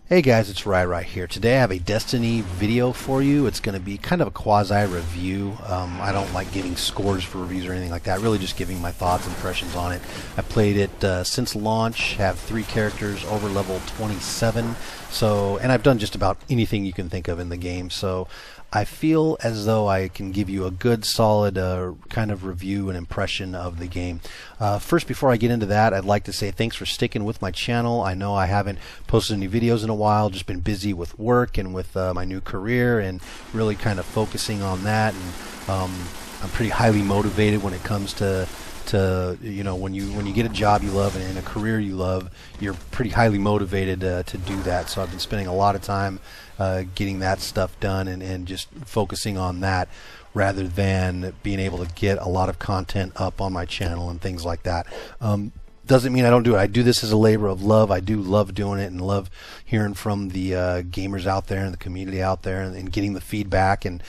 Hey guys, it's Right here. Today I have a Destiny video for you. It's going to be kind of a quasi-review. I don't like giving scores for reviews or anything like that. Really just giving my thoughts, impressions on it. I played it since launch, have 3 characters over level 27. And I've done just about anything you can think of in the game. So I feel as though I can give you a good, solid kind of review and impression of the game. First, before I get into that, I'd like to say thanks for sticking with my channel. I know I haven't posted any videos in a while, just been busy with work and with my new career and really kind of focusing on that. And I'm pretty highly motivated when it comes to when you get a job you love and a career you love, you're pretty highly motivated to do that. So I've been spending a lot of time getting that stuff done and just focusing on that rather than being able to get a lot of content up on my channel and things like that. Doesn't mean I don't do it. I do this as a labor of love. I do love doing it and love hearing from the gamers out there and the community out there and getting the feedback, and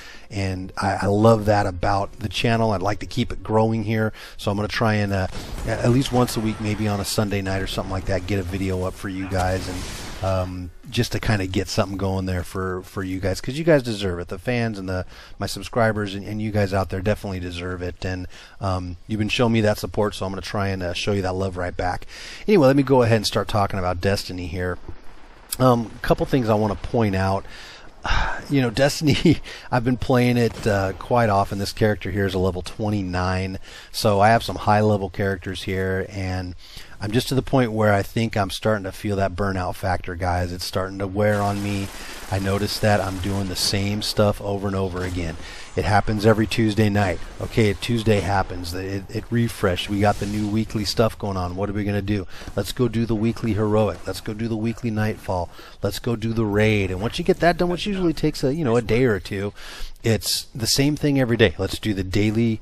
I love that about the channel. I'd like to keep it growing here, so I'm going to try and at least once a week, maybe on a Sunday night or something like that, get a video up for you guys, and just to kind of get something going there for you guys, because you guys deserve it. The fans and my subscribers and you guys out there definitely deserve it, and you've been showing me that support, so I'm going to try and show you that love right back. Anyway, let me go ahead and start talking about Destiny here. A couple things I want to point out. Destiny, I've been playing it quite often. This character here is a level 29, so I have some high level characters here, and I'm just to the point where I think I'm starting to feel that burnout factor, guys. It's starting to wear on me. I noticed that I'm doing the same stuff over and over again. It happens every Tuesday night. Okay, Tuesday happens. It refreshed. We got the new weekly stuff going on. What are we going to do? Let's go do the weekly heroic. Let's go do the weekly nightfall. Let's go do the raid. And once you get that done, which usually takes a day or two, it's the same thing every day. Let's do the daily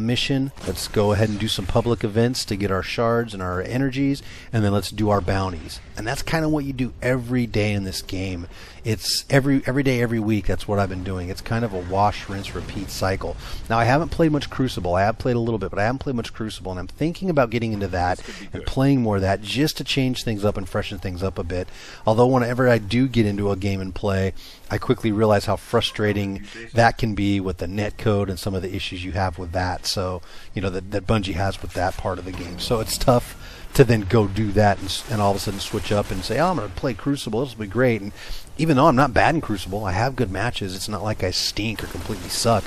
mission. Let's go ahead and do some public events to get our shards and our energies, and then let's do our bounties. And that's kind of what you do every day in this game. It's every day, every week. That's what I've been doing. It's kind of a wash, rinse, repeat cycle. Now, I haven't played much Crucible. I have played a little bit, but I haven't played much Crucible, and I'm thinking about getting into that and playing more of that just to change things up and freshen things up a bit. Although whenever I do get into a game and play, I quickly realize how frustrating that can be with the netcode and some of the issues you have with that. So, that Bungie has with that part of the game. So it's tough to then go do that and all of a sudden switch up and say, oh, I'm going to play Crucible. This will be great. And even though I'm not bad in Crucible, I have good matches. It's not like I stink or completely suck.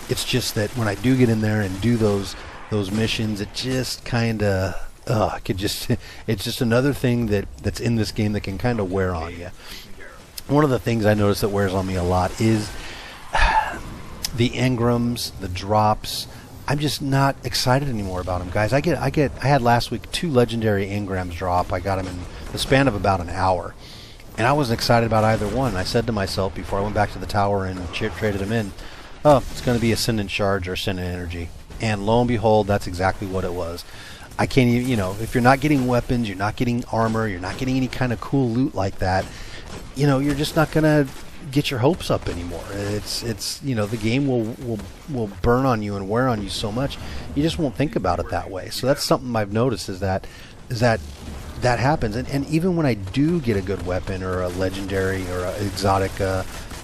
It's just that when I do get in there and do those missions, it just kind of it's just another thing that's in this game that can kind of wear on you. One of the things I notice that wears on me a lot is the engrams, the drops. I'm just not excited anymore about them, guys. I had last week 2 legendary engrams drop. I got them in the span of about an hour, and I wasn't excited about either one. I said to myself before I went back to the tower and traded them in, oh, it's going to be Ascendant Charge or Ascendant Energy. And lo and behold, that's exactly what it was. I can't even, if you're not getting weapons, you're not getting armor, you're not getting any kind of cool loot like that, you're just not going to get your hopes up anymore. It's the game will burn on you and wear on you so much, you just won't think about it that way. So that's something I've noticed is that happens. And even when I do get a good weapon or a legendary or an exotic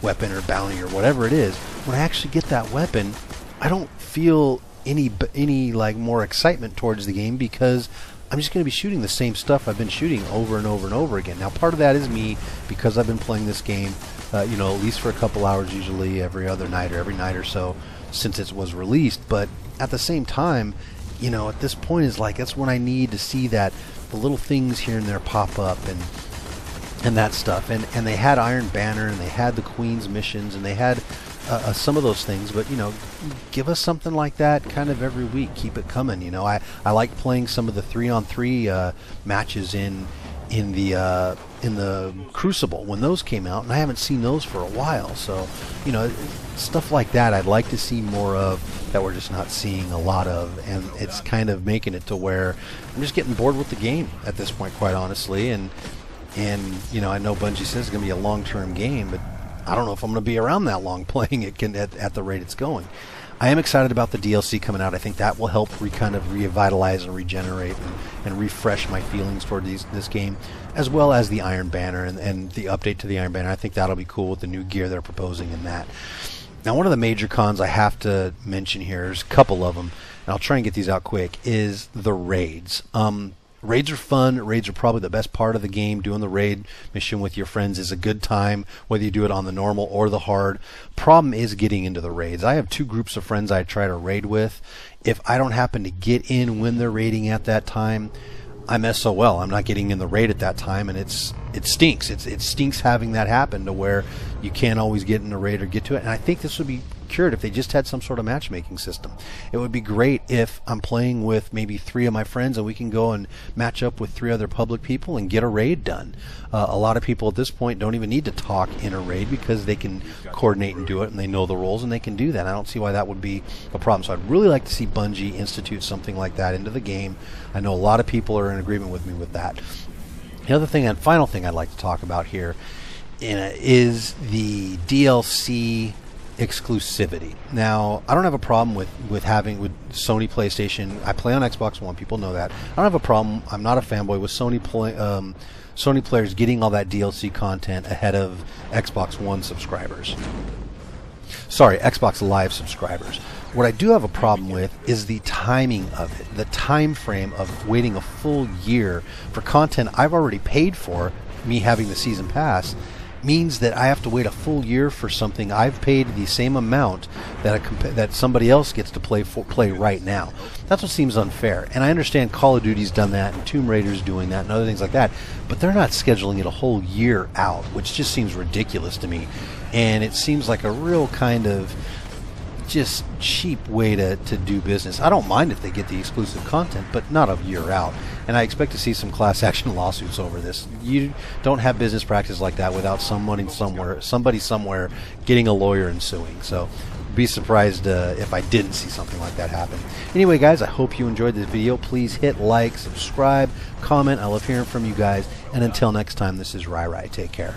weapon or bounty or whatever it is, when I actually get that weapon, I don't feel any like more excitement towards the game, because I'm just going to be shooting the same stuff I've been shooting over and over and over again. Now, part of that is me, because I've been playing this game at least for a couple hours, usually every other night or every night or so since it was released. But at the same time, at this point is like, that's when I need to see that the little things here and there pop up and that stuff. And they had Iron Banner, and they had the Queen's missions, and they had some of those things, but give us something like that kind of every week. Keep it coming. I like playing some of the 3-on-3 matches in the Crucible when those came out, and I haven't seen those for a while. So stuff like that I'd like to see more of, that we're just not seeing a lot of, and it's kind of making it to where I'm just getting bored with the game at this point, quite honestly. And I know Bungie says it's going to be a long-term game, but I don't know if I'm going to be around that long playing it at the rate it's going. I am excited about the DLC coming out. I think that will help kind of revitalize and regenerate and refresh my feelings toward this game, as well as the Iron Banner and the update to the Iron Banner. I think that'll be cool with the new gear they're proposing in that. Now, one of the major cons I have to mention here, there's a couple of them, and I'll try and get these out quick, is the raids. Raids are fun. Raids are probably the best part of the game. Doing the raid mission with your friends is a good time, whether you do it on the normal or the hard. Problem is getting into the raids. I have 2 groups of friends I try to raid with. If I don't happen to get in when they're raiding at that time, I'm SOL. I'm not getting in the raid at that time, and it stinks. It stinks having that happen to where you can't always get in the raid or get to it. And I think this would be cured if they just had some sort of matchmaking system. It would be great if I'm playing with maybe 3 of my friends and we can go and match up with 3 other public people and get a raid done. A lot of people at this point don't even need to talk in a raid because they can coordinate and do it, and they know the roles and they can do that. I don't see why that would be a problem. So I'd really like to see Bungie institute something like that into the game. I know a lot of people are in agreement with me with that. The other thing and final thing I'd like to talk about here is the DLC exclusivity. Now, I don't have a problem with Sony PlayStation. I play on Xbox One. People know that. I don't have a problem. I'm not a fanboy with Sony players getting all that DLC content ahead of Xbox One subscribers. Sorry, Xbox Live subscribers. What I do have a problem with is the timing of it. The time frame of waiting a full year for content I've already paid for, me having the season pass, means that I have to wait a full year for something I've paid the same amount that somebody else gets to play right now. That's what seems unfair. And I understand Call of Duty's done that, and Tomb Raider's doing that, and other things like that, but they're not scheduling it a whole year out, which just seems ridiculous to me. And it seems like a real kind of just cheap way to do business. I don't mind if they get the exclusive content, but not a year out. And I expect to see some class action lawsuits over this. You don't have business practice like that without somebody somewhere getting a lawyer and suing. So be surprised if I didn't see something like that happen. Anyway, guys, I hope you enjoyed this video. Please hit like, subscribe, comment. I love hearing from you guys. And until next time, this is Rai. Take care.